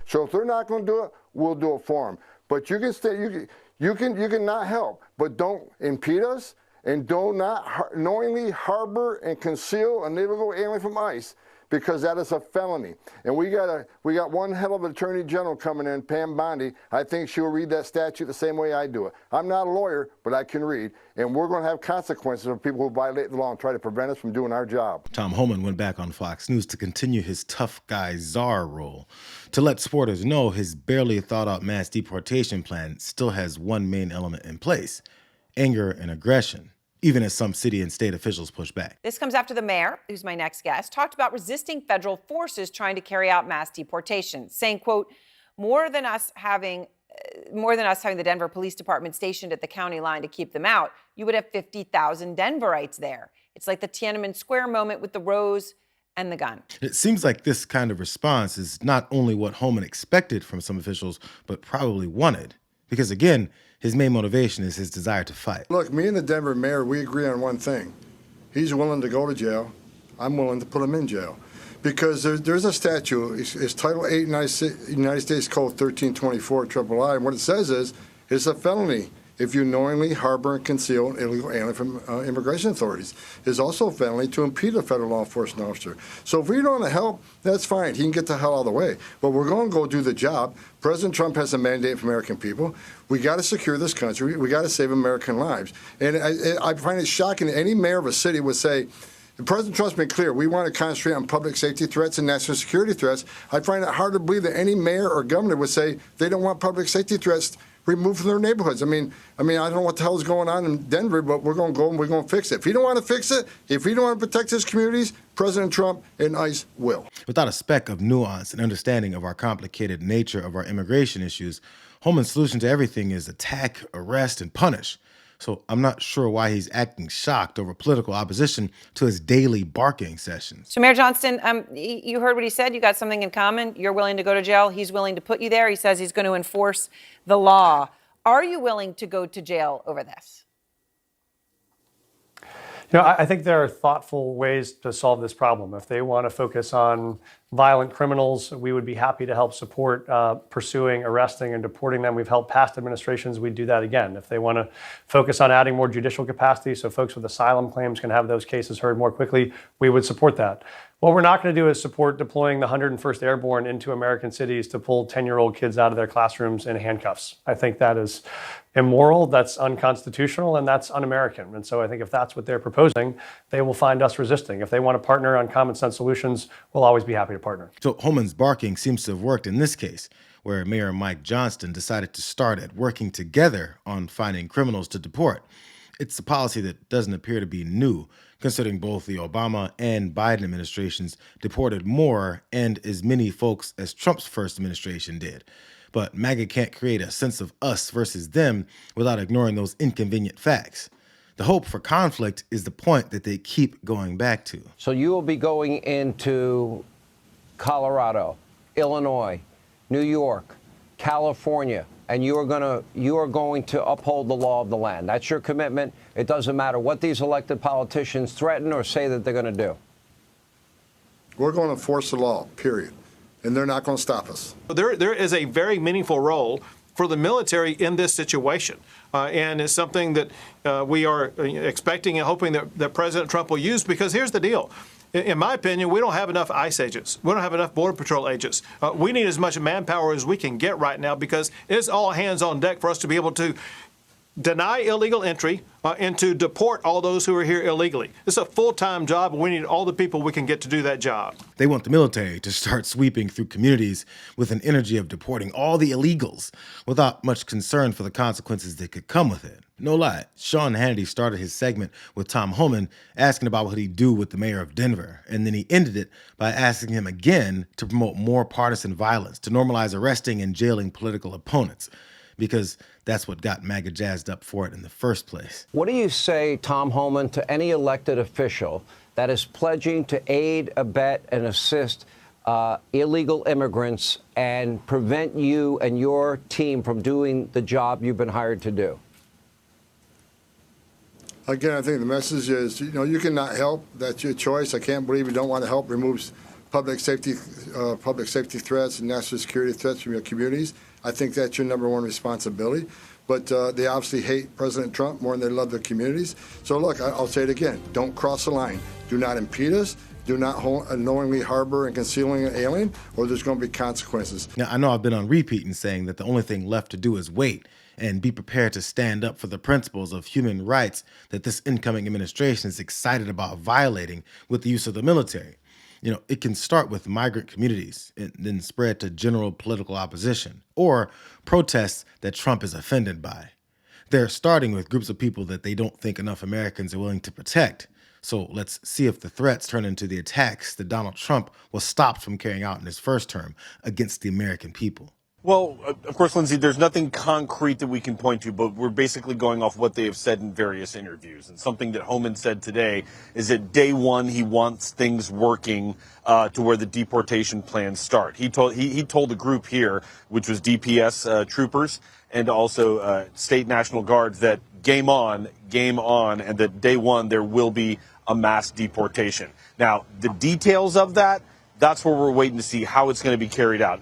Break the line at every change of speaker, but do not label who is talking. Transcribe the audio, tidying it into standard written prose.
So if they're not going to do it, we'll do it for them. But you can stay. You can not help, but don't impede us, and do not knowingly harbor and conceal an illegal alien from ICE, because that is a felony. And we got one hell of an attorney general coming in, Pam Bondi. I think she'll read that statute the same way I do it. I'm not a lawyer, but I can read. And we're going to have consequences for people who violate the law and try to prevent us from doing our job.
Tom Homan went back on Fox News to continue his tough guy czar role, to let supporters know his barely thought out mass deportation plan still has one main element in place: anger and aggression, even as some city and state officials push back.
This comes after the mayor, who's my next guest, talked about resisting federal forces trying to carry out mass deportations, saying, quote, more than us having the Denver Police Department stationed at the county line to keep them out, you would have 50,000 Denverites there. It's like the Tiananmen Square moment with the rose and the gun.
It seems like this kind of response is not only what Homan expected from some officials, but probably wanted. Because again, his main motivation is his desire to fight.
Look, me and the Denver mayor, we agree on one thing. He's willing to go to jail. I'm willing to put him in jail. Because there's a statute, it's Title 8 United States Code 1324 III, and what it says is, it's a felony if you knowingly harbor and conceal an illegal alien from immigration authorities. It's also a felony to impede a federal law enforcement officer. So if we don't want to help, that's fine. He can get the hell out of the way. But we're going to go do the job. President Trump has a mandate for American people. We got to secure this country. We got to save American lives. And I find it shocking that any mayor of a city would say, President Trump's been clear, we want to concentrate on public safety threats and national security threats. I find it hard to believe that any mayor or governor would say they don't want public safety threats removed from their neighborhoods. I mean, I don't know what the hell is going on in Denver, but we're going to go and we're going to fix it. If he don't want to fix it, if he don't want to protect his communities, President Trump and ICE will.
Without a speck of nuance and understanding of our complicated nature of our immigration issues, Homan's solution to everything is attack, arrest, and punish. So I'm not sure why he's acting shocked over political opposition to his daily barking sessions.
So Mayor Johnston, you heard what he said. You got something in common. You're willing to go to jail. He's willing to put you there. He says he's going to enforce the law. Are you willing to go to jail over this?
You know, I think there are thoughtful ways to solve this problem. If they want to focus on violent criminals, we would be happy to help support pursuing, arresting, and deporting them. We've helped past administrations. We'd do that again. If they want to focus on adding more judicial capacity so folks with asylum claims can have those cases heard more quickly, we would support that. What we're not going to do is support deploying the 101st Airborne into American cities to pull 10-year-old kids out of their classrooms in handcuffs. I think that is immoral, that's unconstitutional, and that's un-American. And so I think if that's what they're proposing, they will find us resisting. If they want to partner on common sense solutions, we'll always be happy to partner.
So Homan's barking seems to have worked in this case, where Mayor Mike Johnston decided to start at working together on finding criminals to deport. It's a policy that doesn't appear to be new, considering both the Obama and Biden administrations deported more and as many folks as Trump's first administration did. But MAGA can't create a sense of us versus them without ignoring those inconvenient facts. The hope for conflict is the point that they keep going back to.
So you will be going into Colorado, Illinois, New York, California, and you are going to uphold the law of the land. That's your commitment. It doesn't matter what these elected politicians threaten or say that they're going to do.
We're going to enforce the law, period. And they're not going to stop us.
There is a very meaningful role for the military in this situation. And it's something that we are expecting and hoping that President Trump will use, because here's the deal. In my opinion, we don't have enough ICE agents. We don't have enough Border Patrol agents. We need as much manpower as we can get right now, because it's all hands on deck for us to be able to deny illegal entry and to deport all those who are here illegally. It's a full-time job, and we need all the people we can get to do that job.
They want the military to start sweeping through communities with an energy of deporting all the illegals without much concern for the consequences that could come with it. No lie, Sean Hannity started his segment with Tom Homan asking about what he'd do with the mayor of Denver, and then he ended it by asking him again to promote more partisan violence, to normalize arresting and jailing political opponents, because that's what got MAGA jazzed up for it in the first place.
What do you say, Tom Homan, to any elected official that is pledging to aid, abet, and assist illegal immigrants and prevent you and your team from doing the job you've been hired to do?
Again, I think the message is, you cannot help. That's your choice. I can't believe you don't want to help remove public safety threats and national security threats from your communities. I think that's your number one responsibility. But they obviously hate President Trump more than they love their communities. So look, I'll say it again: don't cross the line. Do not impede us. Do not knowingly harbor and concealing an alien, or there's going to be consequences.
Now, I know I've been on repeat in saying that the only thing left to do is wait and be prepared to stand up for the principles of human rights that this incoming administration is excited about violating with the use of the military. You know, it can start with migrant communities and then spread to general political opposition or protests that Trump is offended by. They're starting with groups of people that they don't think enough Americans are willing to protect. So let's see if the threats turn into the attacks that Donald Trump was stopped from carrying out in his first term against the American people.
Well, of course, Lindsay, there's nothing concrete that we can point to, but we're basically going off what they have said in various interviews. And something that Homan said today is that day one, he wants things working to where the deportation plans start. He told the group here, which was DPS troopers and also state National Guards, that game on, and that day one there will be a mass deportation. Now, the details of that, that's where we're waiting to see how it's going to be carried out.